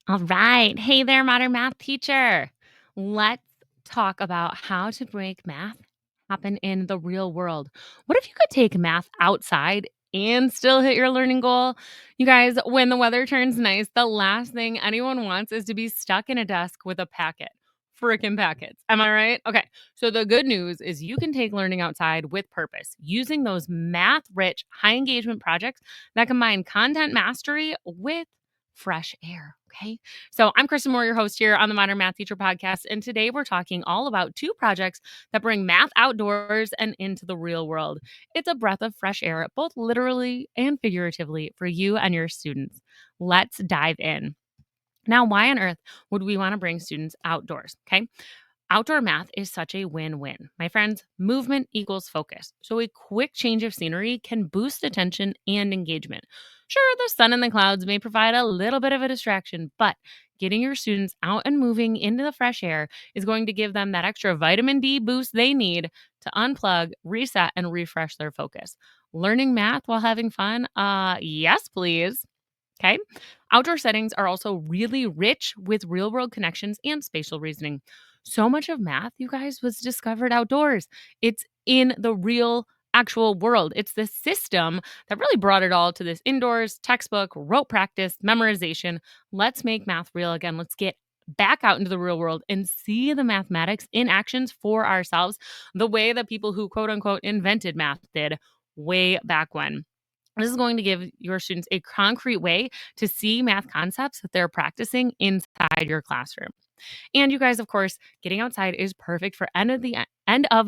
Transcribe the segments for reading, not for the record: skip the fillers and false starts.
All right. Hey there, modern math teacher. Let's talk about how to make math happen in the real world. What if you could take math outside and still hit your learning goal? You guys, when the weather turns nice, the last thing anyone wants is to be stuck in a desk with a packet. Freaking packets. Am I right? Okay. So the good news is you can take learning outside with purpose using those math rich, high engagement projects that combine content mastery with fresh air. Okay. So I'm Kristen Moore, your host here on the Modern Math Teacher Podcast. And today we're talking all about two projects that bring math outdoors and into the real world. It's a breath of fresh air, both literally and figuratively, for you and your students. Let's dive in. Now, why on earth would we want to bring students outdoors? Okay. Outdoor math is such a win win. My friends, movement equals focus. So, a quick change of scenery can boost attention and engagement. Sure, the sun and the clouds may provide a little bit of a distraction, but getting your students out and moving into the fresh air is going to give them that extra vitamin D boost they need to unplug, reset, and refresh their focus. Learning math while having fun? Yes, please. Okay. Outdoor settings are also really rich with real world connections and spatial reasoning. So much of math, you guys, was discovered outdoors. It's in the real, actual world. It's the system that really brought it all to this indoors, textbook, rote practice, memorization. Let's make math real again. Let's get back out into the real world and see the mathematics in actions for ourselves, the way that people who quote unquote invented math did way back when. This is going to give your students a concrete way to see math concepts that they're practicing inside your classroom. And you guys, of course, getting outside is perfect for end of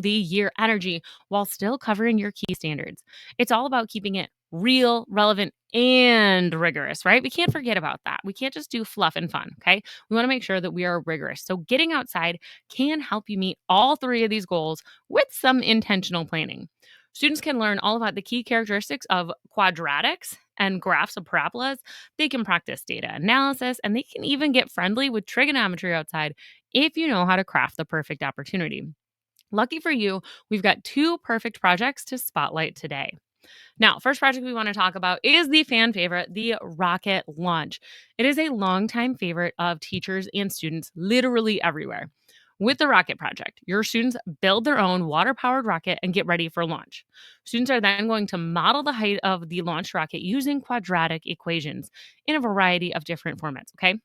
the year energy while still covering your key standards. It's all about keeping it real, relevant, and rigorous, right? We can't forget about that. We can't just do fluff and fun, okay? We want to make sure that we are rigorous. So getting outside can help you meet all three of these goals with some intentional planning. Students can learn all about the key characteristics of quadratics and graphs of parabolas. They can practice data analysis, and they can even get friendly with trigonometry outside if you know how to craft the perfect opportunity. Lucky for you, we've got two perfect projects to spotlight today. Now, first project we want to talk about is the fan favorite, the rocket launch. It is a longtime favorite of teachers and students literally everywhere. With the rocket project, your students build their own water powered rocket and get ready for launch. Students are then going to model the height of the launch rocket using quadratic equations in a variety of different formats. Okay.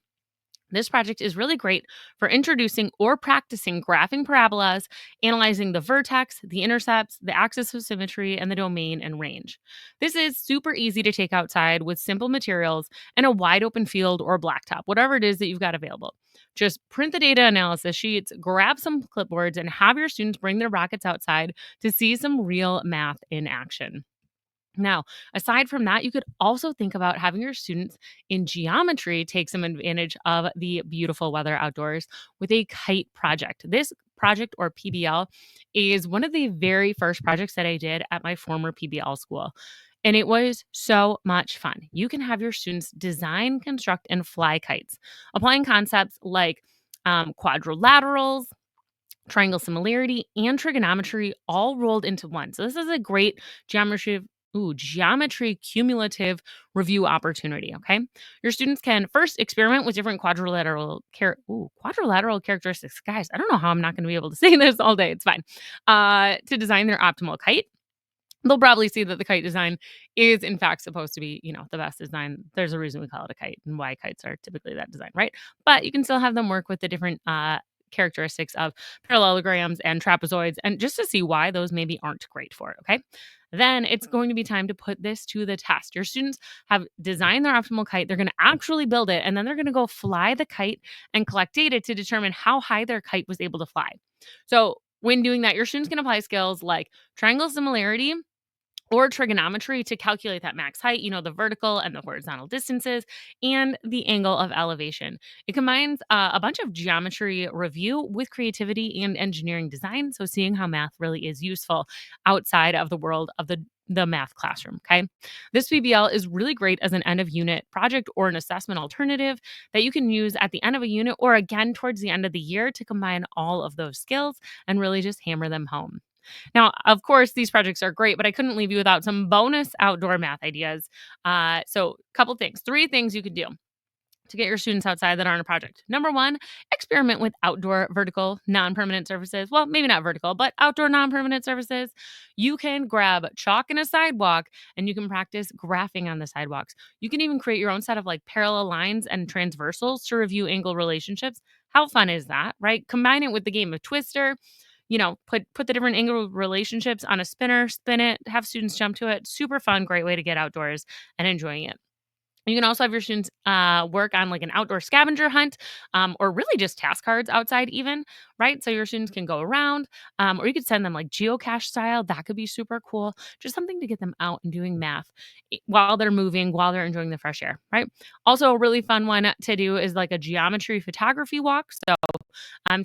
This project is really great for introducing or practicing graphing parabolas, analyzing the vertex, the intercepts, the axis of symmetry, and the domain and range. This is super easy to take outside with simple materials and a wide open field or blacktop, whatever it is that you've got available. Just print the data analysis sheets, grab some clipboards, and have your students bring their rockets outside to see some real math in action. Now, aside from that, you could also think about having your students in geometry take some advantage of the beautiful weather outdoors with a kite project. This project, or PBL, is one of the very first projects that I did at my former PBL school. And it was so much fun. You can have your students design, construct, and fly kites, applying concepts like quadrilaterals, triangle similarity, and trigonometry all rolled into one. So this is a great geometry cumulative review opportunity. Okay, your students can first experiment with different quadrilateral characteristics. Guys, I don't know how I'm not going to be able to say this all day. It's fine. To design their optimal kite. They'll probably see that the kite design is in fact supposed to be, the best design. There's a reason we call it a kite and why kites are typically that design, right? But you can still have them work with the different characteristics of parallelograms and trapezoids, and just to see why those maybe aren't great for it. Okay. Then it's going to be time to put this to the test. Your students have designed their optimal kite. They're going to actually build it, and then they're going to go fly the kite and collect data to determine how high their kite was able to fly. So when doing that, your students can apply skills like triangle similarity or trigonometry to calculate that max height, the vertical and the horizontal distances, and the angle of elevation. It combines a bunch of geometry review with creativity and engineering design. So, seeing how math really is useful outside of the world of the math classroom. Okay. This PBL is really great as an end of unit project or an assessment alternative that you can use at the end of a unit or again towards the end of the year to combine all of those skills and really just hammer them home. Now, of course, these projects are great, but I couldn't leave you without some bonus outdoor math ideas. So, couple things, three things you could do. to get your students outside that aren't a project. Number one, experiment with outdoor vertical non-permanent surfaces. Well, maybe not vertical, but outdoor non-permanent surfaces. You can grab chalk and a sidewalk and you can practice graphing on the sidewalks. You can even create your own set of like parallel lines and transversals to review angle relationships. How fun is that, right? Combine it with the game of Twister. Put the different angle relationships on a spinner, spin it, have students jump to it. Super fun, great way to get outdoors and enjoying it. You can also have your students work on like an outdoor scavenger hunt, or really just task cards outside, even, right? So your students can go around, or you could send them like geocache style. That could be super cool. Just something to get them out and doing math while they're moving, while they're enjoying the fresh air, right? Also, a really fun one to do is like a geometry photography walk. So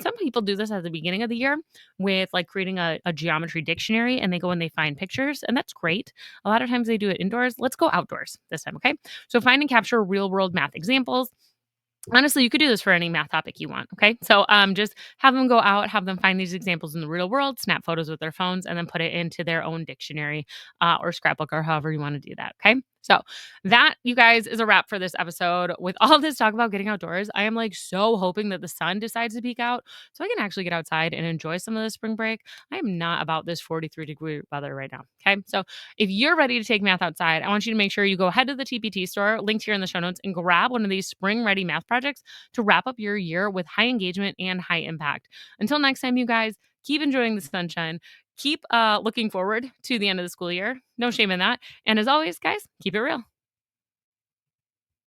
some people do this at the beginning of the year with like creating a geometry dictionary and they go and they find pictures, and that's great. A lot of times they do it indoors. Let's go outdoors this time, okay? So find and capture real world math examples. Honestly, you could do this for any math topic you want. Okay. So just have them go out, have them find these examples in the real world, snap photos with their phones, and then put it into their own dictionary or scrapbook or however you want to do that. Okay. So that, you guys, is a wrap for this episode. With all this talk about getting outdoors, I am like so hoping that the sun decides to peek out so I can actually get outside and enjoy some of the spring break. I am not about this 43-degree weather right now. Okay. So if you're ready to take math outside, I want you to make sure you go head to the TPT store, linked here in the show notes, and grab one of these spring ready math projects to wrap up your year with high engagement and high impact. Until next time, you guys, keep enjoying the sunshine. Keep looking forward to the end of the school year. No shame in that. And as always, guys, keep it real.